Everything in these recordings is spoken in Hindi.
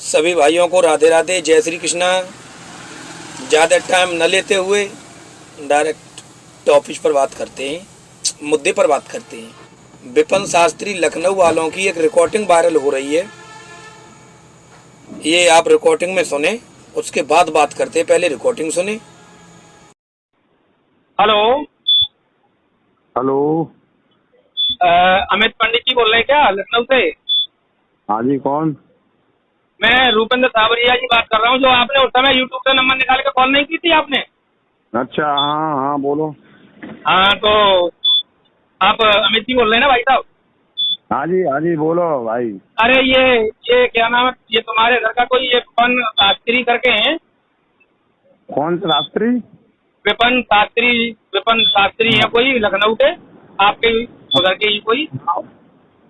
सभी भाइयों को राधे राधे, जय श्री कृष्णा। ज़्यादा टाइम न लेते हुए डायरेक्ट टॉपिक पर बात करते हैं, मुद्दे पर बात करते हैं। विपिन शास्त्री लखनऊ वालों की एक रिकॉर्डिंग वायरल हो रही है, ये आप रिकॉर्डिंग में सुने, उसके बाद बात करते हैं। पहले रिकॉर्डिंग सुने। Hello hello. अमित पंडित जी बोल रहे हैं क्या लखनऊ से? हाँ जी, कौन? मैं रूपेंद्र सावरिया जी बात कर रहा हूँ। जो आपने उस समय यूट्यूब से नंबर निकाल के कॉल नहीं की थी आपने? अच्छा, हाँ हाँ, बोलो। हाँ, तो आप अमित जी बोल रहे हैं ना भाई साहब? हाँ जी, बोलो भाई। अरे ये क्या नाम है, ये तुम्हारे घर का कोई ये विपिन शास्त्री करके हैं? कौन सा शास्त्री? विपिन शास्त्री है कोई लखनऊ के, आपके उधर के ही कोई?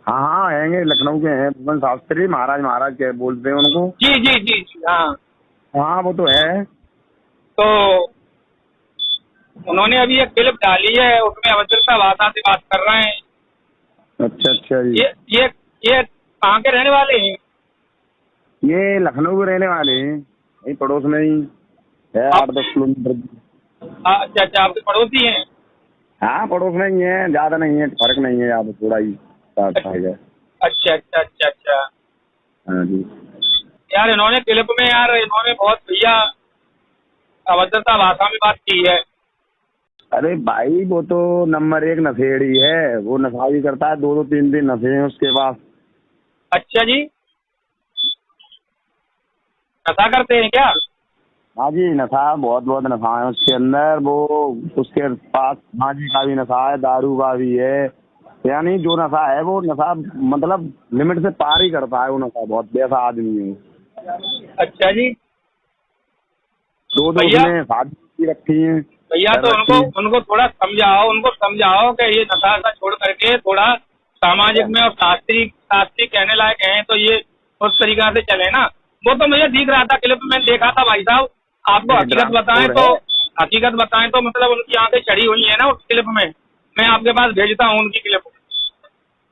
हाँ हाँ, हैंगे, लखनऊ के हैं विपिन शास्त्री। महाराज के बोलते हैं उनको। जी जी जी जी, हाँ हाँ, वो तो है। तो उन्होंने अभी एक क्लिप डाली है, उसमें अभद्रता भाषा से बात कर रहे हैं। अच्छा जी। ये कहाँ के रहने वाले हैं? ये लखनऊ के रहने वाले हैं, यही पड़ोस में ही है, 8-10 किलोमीटर। अच्छा, आपके पड़ोसी हैं? हाँ, पड़ोस में ही है, ज्यादा नहीं है, फर्क नहीं है, यहाँ पे थोड़ा ही साथ है। अच्छा। हाँ जी। यार इन्होंने क्लिप में इन्होंने बहुत भैया अभद्रता भाषा में बात की है। अरे भाई, वो तो नंबर 1 नशेड़ी है, वो नशा भी करता है, 2-2 3-3 नशे हैं उसके पास। अच्छा जी, नशा करते हैं क्या? हाँ जी, नशा बहुत नशा है उसके अंदर। वो उसके पास भांजी का भी नशा है, दारू का भी है, यानी जो नशा है वो नशा मतलब लिमिट से पार ही करता है वो नशा। बहुत वैसा आदमी है। अच्छा जी। 2 भैया उसने शादी रखी है। भैया तो उनको थोड़ा समझाओ कि ये नशा सा छोड़ करके थोड़ा सामाजिक में, और शास्त्री कहने लायक हैं तो ये उस तरीका से चले ना। वो तो मुझे दिख रहा था क्लिप में, देखा था भाई साहब। आपको हकीकत बताएं तो मतलब उनकी आंखें चढ़ी हुई है ना उस क्लिप में। मैं आपके पास भेजता हूँ उनकी क्लिप।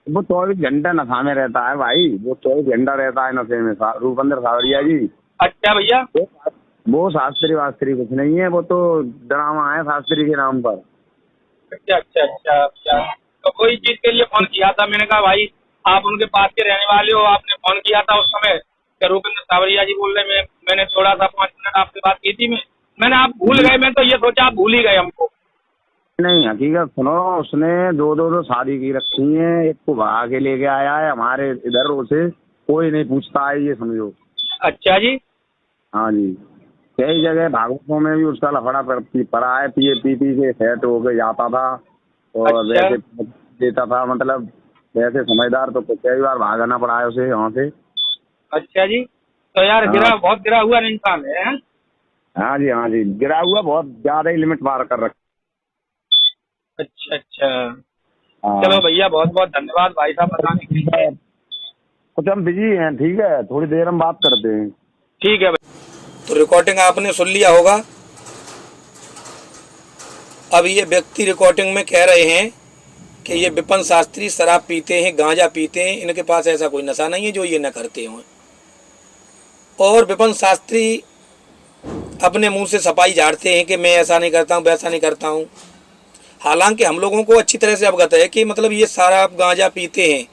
वो 24 घंटा नशा में रहता है भाई, वो 24 घंटा रहता है नशे में, रूपेंद्र सावरिया जी। अच्छा भैया, वो शास्त्री वास्त्री कुछ नहीं है, वो तो ड्रामा है शास्त्री के नाम पर। अच्छा। तो कोई चीज के लिए फोन किया था? मैंने कहा भाई आप उनके पास के रहने वाले हो, आपने फोन किया था उस समय कि रूपेंद्र सावरिया जी बोल रहे हैं। मैंने थोड़ा सा 5 मिनट आपसे बात की थी। मैंने आप भूल गए, मैं तो ये सोचा आप भूल ही गए हमको। नहीं, हकीकत सुनो, उसने दो शादी की रखी है, एक को भगा के लेके आया है हमारे इधर, उसे कोई नहीं पूछता है, ये समझो। अच्छा जी। हाँ जी, कई जगह भागवतों में भी उसका लफड़ा पड़ा है, पी के सेट होके जाता था और अच्छा। वैसे देता था, मतलब वैसे समझदार तो कई बार भागना पड़ा है उसे यहाँ से। अच्छा जी, तो यार हाँ। बहुत गिरा हुआ इंसान है। हाँ जी, गिरा हुआ, बहुत ज्यादा ही लिमिट पार कर रखा। अच्छा। हाँ। चलो भैया, बहुत बहुत धन्यवाद भाई साहब बताने के लिए। कुछ हम बिजी हैं, ठीक है, थोड़ी देर हम बात करते हैं। ठीक है भाई। तो रिकॉर्डिंग आपने सुन लिया होगा। अब ये व्यक्ति रिकॉर्डिंग में कह रहे हैं कि ये विपिन शास्त्री शराब पीते हैं, गांजा पीते हैं, इनके पास ऐसा कोई नशा नहीं है जो ये न करते हों। और विपिन शास्त्री अपने मुंह से सफाई झाड़ते हैं कि मैं ऐसा नहीं करता हूँ, वैसा नहीं करता हूँ। हालांकि हम लोगों को अच्छी तरह से अवगत है कि मतलब ये शराब गांजा पीते हैं।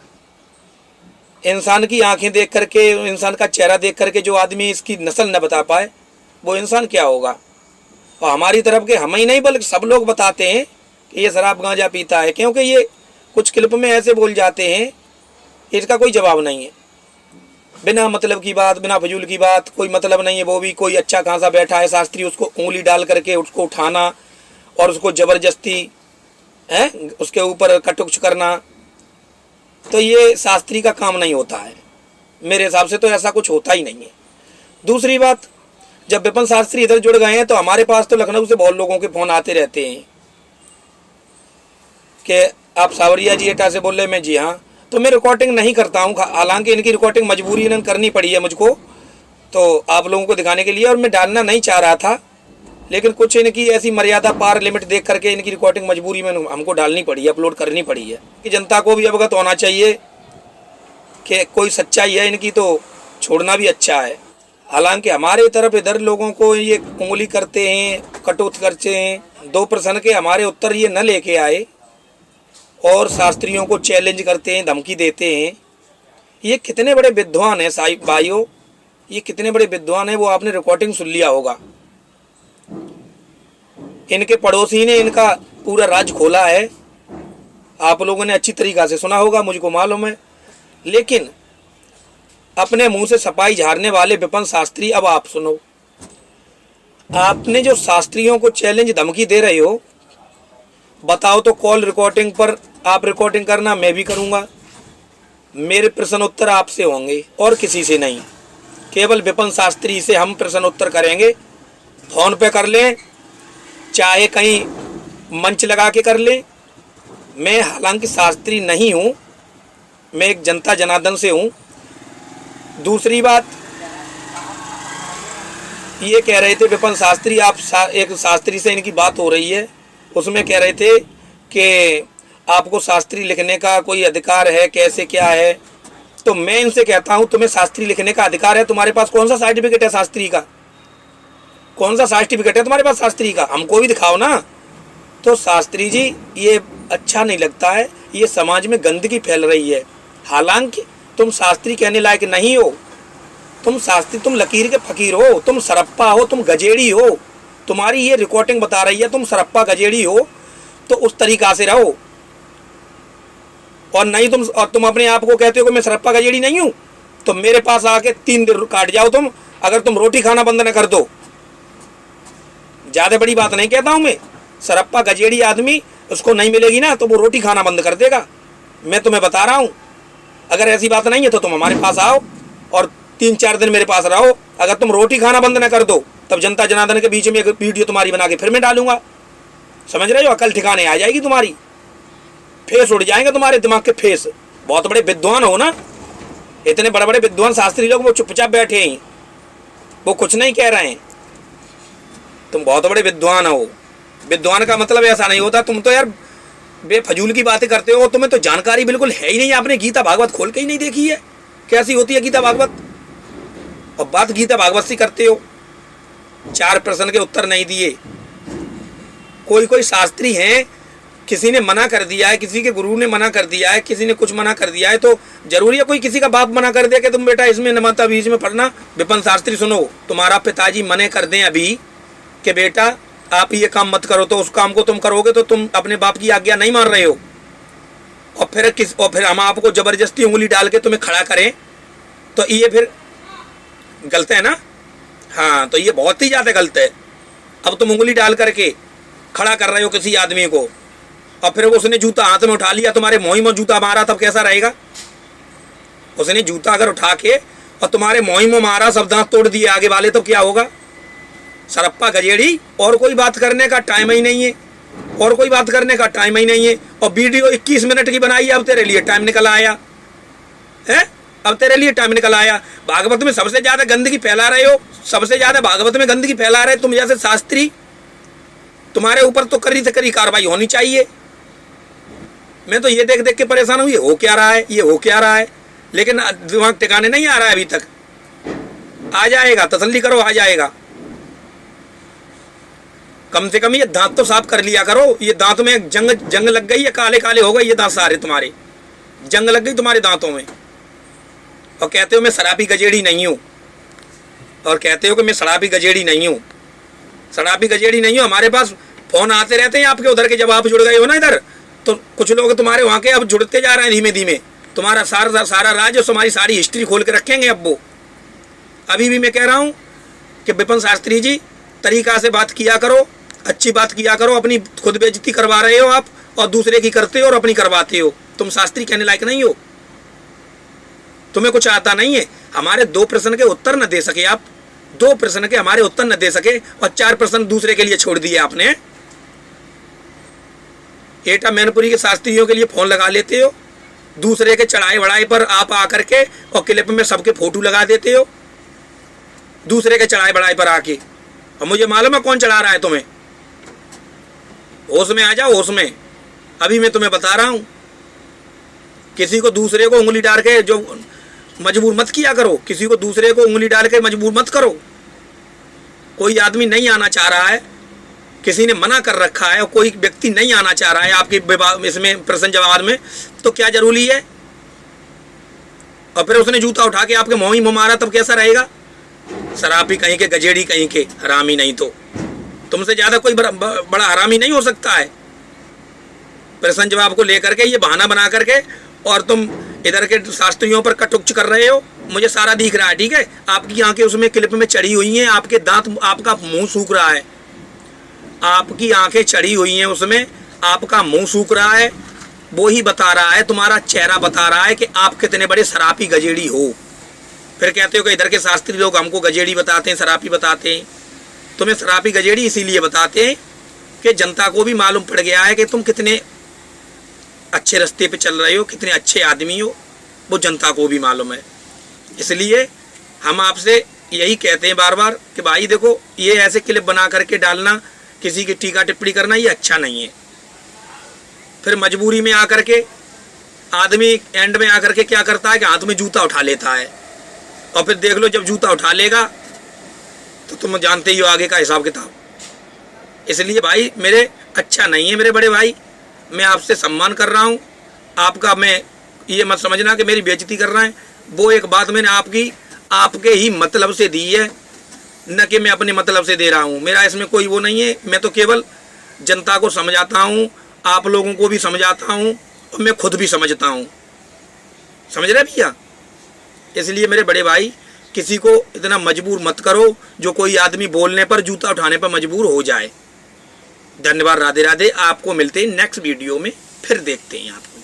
इंसान की आंखें देख करके, इंसान का चेहरा देख करके जो आदमी इसकी नस्ल न बता पाए वो इंसान क्या होगा। और हमारी तरफ के हम ही नहीं बल्कि सब लोग बताते हैं कि ये शराब गांजा पीता है, क्योंकि ये कुछ क्लिप में ऐसे बोल जाते हैं, इसका कोई जवाब नहीं है। बिना मतलब की बात, बिना फजूल की बात, कोई मतलब नहीं है। वो भी कोई अच्छा खासा बैठा है शास्त्री, उसको उंगली डाल करके उसको उठाना और उसको जबरदस्ती है उसके ऊपर कटुक्ष करना, तो ये शास्त्री का काम नहीं होता है। मेरे हिसाब से तो ऐसा कुछ होता ही नहीं है। दूसरी बात, जब विपिन शास्त्री इधर जुड़ गए हैं तो हमारे पास तो लखनऊ से बहुत लोगों के फोन आते रहते हैं कि आप सावरिया जी एटा से बोल रहे। मैं जी हाँ, तो मैं रिकॉर्डिंग नहीं करता हूँ, हालांकि इनकी रिकॉर्डिंग मजबूरी इन्हें करनी पड़ी है मुझको, तो आप लोगों को दिखाने के लिए, और मैं डालना नहीं चाह रहा था, लेकिन कुछ इनकी ऐसी मर्यादा पार लिमिट देख करके इनकी रिकॉर्डिंग मजबूरी में हमको डालनी पड़ी है, अपलोड करनी पड़ी है। कि जनता को भी अवगत होना चाहिए कि कोई सच्चाई है इनकी तो छोड़ना भी अच्छा है। हालांकि हमारे तरफ इधर लोगों को ये उंगली करते हैं, कटौत करते हैं। 2 प्रश्न के हमारे उत्तर ये न लेके आए और शास्त्रियों को चैलेंज करते हैं, धमकी देते हैं। ये कितने बड़े विद्वान हैं साहिब भाइयों, ये कितने बड़े विद्वान हैं, वो आपने रिकॉर्डिंग सुन लिया होगा। इनके पड़ोसी ने इनका पूरा राज खोला है, आप लोगों ने अच्छी तरीक़ा से सुना होगा, मुझको मालूम है। लेकिन अपने मुंह से सफाई झाड़ने वाले विपिन शास्त्री, अब आप सुनो। आपने जो शास्त्रियों को चैलेंज धमकी दे रहे हो, बताओ तो कॉल रिकॉर्डिंग पर आप रिकॉर्डिंग करना, मैं भी करूंगा। मेरे प्रश्न उत्तर आपसे होंगे और किसी से नहीं, केवल विपिन शास्त्री से हम प्रश्न उत्तर करेंगे। फोन पे कर लें, चाहे कहीं मंच लगा के कर लें। मैं हालांकि शास्त्री नहीं हूँ, मैं एक जनता जनार्दन से हूँ। दूसरी बात ये कह रहे थे विपिन शास्त्री, आप एक शास्त्री से इनकी बात हो रही है, उसमें कह रहे थे कि आपको शास्त्री लिखने का कोई अधिकार है, कैसे क्या है। तो मैं इनसे कहता हूँ, तुम्हें शास्त्री लिखने का अधिकार है? तुम्हारे पास कौन सा सर्टिफिकेट है शास्त्री का? कौन सा सर्टिफिकेट है तुम्हारे पास शास्त्री का? हमको भी दिखाओ ना। तो शास्त्री जी, ये अच्छा नहीं लगता है, ये समाज में गंदगी फैल रही है। हालांकि तुम शास्त्री कहने लायक नहीं हो, तुम शास्त्री, तुम लकीर के फकीर हो, तुम सरप्पा हो, तुम गजेड़ी हो। तुम्हारी ये रिकॉर्डिंग बता रही है तुम सरप्पा गजेड़ी हो, तो उस तरीका से रहो। और नहीं तुम अपने आप को कहते हो कि मैं सरप्पा गजेड़ी नहीं हूं, तो मेरे पास आके 3 दिन काट जाओ तुम, अगर तुम रोटी खाना बंद न कर दो। ज्यादा बड़ी बात नहीं कहता हूं मैं। सरप्पा गजेड़ी आदमी, उसको नहीं मिलेगी ना तो वो रोटी खाना बंद कर देगा, मैं तुम्हें बता रहा हूं। अगर ऐसी बात नहीं है तो तुम हमारे पास आओ और 3-4 दिन मेरे पास रहो। अगर तुम रोटी खाना बंद न कर दो, तब जनता जनार्दन के बीच में एक वीडियो तुम्हारी बना के फिर मैं डालूंगा। समझ रहे हो? अकल ठिकाने आ जाएगी तुम्हारी, फेस उड़ जाएंगे तुम्हारे दिमाग के फेस। बहुत बड़े विद्वान हो ना, इतने बड़े बड़े विद्वान शास्त्री लोग, वो चुपचाप बैठे हैं, वो कुछ नहीं कह रहे हैं। तुम बहुत बड़े विद्वान हो। विद्वान का मतलब ऐसा नहीं होता, तुम तो यार बेफजूल की बातें करते हो, तुम्हें तो जानकारी बिल्कुल है ही नहीं। आपने गीता भागवत खोल के ही नहीं देखी है, कैसी होती है गीता भागवत, और बात गीता भागवत से करते हो। 4 प्रश्न के उत्तर नहीं दिए। कोई शास्त्री हैं, किसी ने मना कर दिया है, किसी के गुरु ने मना कर दिया है, किसी ने कुछ मना कर दिया है, तो जरूरी है कोई किसी का बाप मना कर दे कि तुम बेटा इसमें न माता बीच में पढ़ना। विपिन शास्त्री सुनो, तुम्हारा पिताजी मने कर दें अभी कि बेटा आप ये काम मत करो, तो उस काम को तुम करोगे तो तुम अपने बाप की आज्ञा नहीं मान रहे हो। और फिर हम आपको जबरदस्ती उंगली डाल के तुम्हें खड़ा करें, तो ये फिर गलत है ना। हाँ, तो ये बहुत ही ज्यादा गलत है। अब तुम उंगली डाल करके खड़ा कर रहे हो किसी आदमी को, और फिर उसने जूता हाथ में उठा लिया, तुम्हारे मोही में जूता मारा, तब कैसा रहेगा? उसने जूता अगर उठा के और तुम्हारे मोही में मारा, सब दांत तोड़ दिए आगे वाले, तो क्या होगा? सरप्पा गजेड़ी। और कोई बात करने का टाइम ही नहीं है, और कोई बात करने का टाइम ही नहीं है। और वीडियो 21 मिनट की बनाई है, अब तेरे लिए टाइम निकल आया है, अब तेरे लिए टाइम निकल आया। भागवत में सबसे ज्यादा गंदगी फैला रहे हो, सबसे ज्यादा भागवत में गंदगी फैला रहे तुम जैसे शास्त्री। तुम्हारे ऊपर तो कड़ी से कड़ी कार्रवाई होनी चाहिए। मैं तो ये देख देख के परेशान हूँ, ये हो क्या रहा है, ये हो क्या रहा है। लेकिन दिमाग टिकाने नहीं आ रहा है अभी तक। आ जाएगा, तसल्ली करो, आ जाएगा। कम से कम ये दांत तो साफ कर लिया करो। ये दांत में जंग लग गई है, काले काले हो गए ये दांत सारे तुम्हारे, जंग लग गई तुम्हारे दांतों में। और कहते हो मैं शराबी गजेड़ी नहीं हूँ, और कहते हो कि मैं शराबी गजेड़ी नहीं हूँ। शराबी गजेड़ी नहीं हूँ। हमारे पास फोन आते रहते हैं आपके उधर के, जब आप जुड़ गए हो ना इधर, तो कुछ लोग तुम्हारे वहाँ के अब जुड़ते जा रहे हैं धीमे धीमे। तुम्हारा सारा राज और तुम्हारी सारी हिस्ट्री खोल के रखेंगे अब वो। अभी भी मैं कह रहा हूँ कि विपिन शास्त्री जी, तरीका से बात किया करो, अच्छी बात किया करो। अपनी खुद बेइज्जती करवा रहे हो आप, और दूसरे की करते हो और अपनी करवाते हो। तुम शास्त्री कहने लायक नहीं हो, तुम्हें कुछ आता नहीं है। हमारे 2 प्रश्न के उत्तर न दे सके आप, 2 प्रश्न के हमारे उत्तर न दे सके, और 4 प्रश्न दूसरे के लिए छोड़ दिए आपने। एटा मैनपुरी के शास्त्रियों के लिए फोन लगा लेते हो, दूसरे के चढ़ाए बढ़ाए पर आप आकर के और क्लिप में सबके फोटो लगा देते हो, दूसरे के चढ़ाए बढ़ाए पर आके। और मुझे मालूम है कौन चढ़ा रहा है तुम्हें। होश में आ जाओ, होश में। अभी मैं तुम्हें बता रहा हूं, किसी को दूसरे को उंगली डाल के जो मजबूर मत किया करो, किसी को दूसरे को उंगली डाल के मजबूर मत करो। कोई आदमी नहीं आना चाह रहा है, किसी ने मना कर रखा है और कोई व्यक्ति नहीं आना चाह रहा है आपके इसमें प्रश्न जवाब में, तो क्या जरूरी है? और फिर उसने जूता उठा के आपके मुंह ही मुंह मारा, तब कैसा रहेगा? शराबी कहीं के, गजेड़ी कहीं के, हरामी नहीं तो तुमसे ज्यादा कोई बड़ा हरामी नहीं हो सकता है। प्रश्न जवाब को लेकर के ये बहाना बना करके और तुम इधर के शास्त्रियों पर कटुक्च कर रहे हो। मुझे सारा दिख रहा है, ठीक है? आपकी आंखें उसमें क्लिप में चढ़ी हुई हैं, आपके दांत, आपका मुंह सूख रहा है, आपकी आंखें चढ़ी हुई हैं उसमें, आपका मुंह सूख रहा है। वो ही बता रहा है, तुम्हारा चेहरा बता रहा है कि आप कितने बड़े शराबी गजेड़ी हो। फिर कहते हो कि इधर के शास्त्री लोग हमको गजेड़ी बताते हैं, शराबी बताते हैं। तुम्हें शराबी गजेड़ी इसीलिए बताते हैं कि जनता को भी मालूम पड़ गया है कि तुम कितने अच्छे रास्ते पे चल रहे हो, कितने अच्छे आदमी हो, वो जनता को भी मालूम है। इसलिए हम आपसे यही कहते हैं बार बार कि भाई देखो, ये ऐसे क्लिप बना करके डालना, किसी की टीका टिप्पणी करना, ये अच्छा नहीं है। फिर मजबूरी में आकर के आदमी एंड में आकर के क्या करता है कि हाथ में जूता उठा लेता है, और फिर देख लो जब जूता उठा लेगा तो तुम जानते ही हो आगे का हिसाब किताब। इसलिए भाई मेरे अच्छा नहीं है मेरे बड़े भाई, मैं आपसे सम्मान कर रहा हूँ आपका, मैं ये मत समझना कि मेरी बेइज्जती कर रहा है। वो एक बात मैंने आपके ही मतलब से दी है, न कि मैं अपने मतलब से दे रहा हूँ। मेरा इसमें कोई वो नहीं है, मैं तो केवल जनता को समझाता हूँ, आप लोगों को भी समझाता हूँ, और मैं खुद भी समझता हूँ। समझ रहे भैया? इसलिए मेरे बड़े भाई, किसी को इतना मजबूर मत करो जो कोई आदमी बोलने पर, जूता उठाने पर मजबूर हो जाए। धन्यवाद, राधे राधे। आपको मिलते हैं नेक्स्ट वीडियो में, फिर देखते हैं आपको।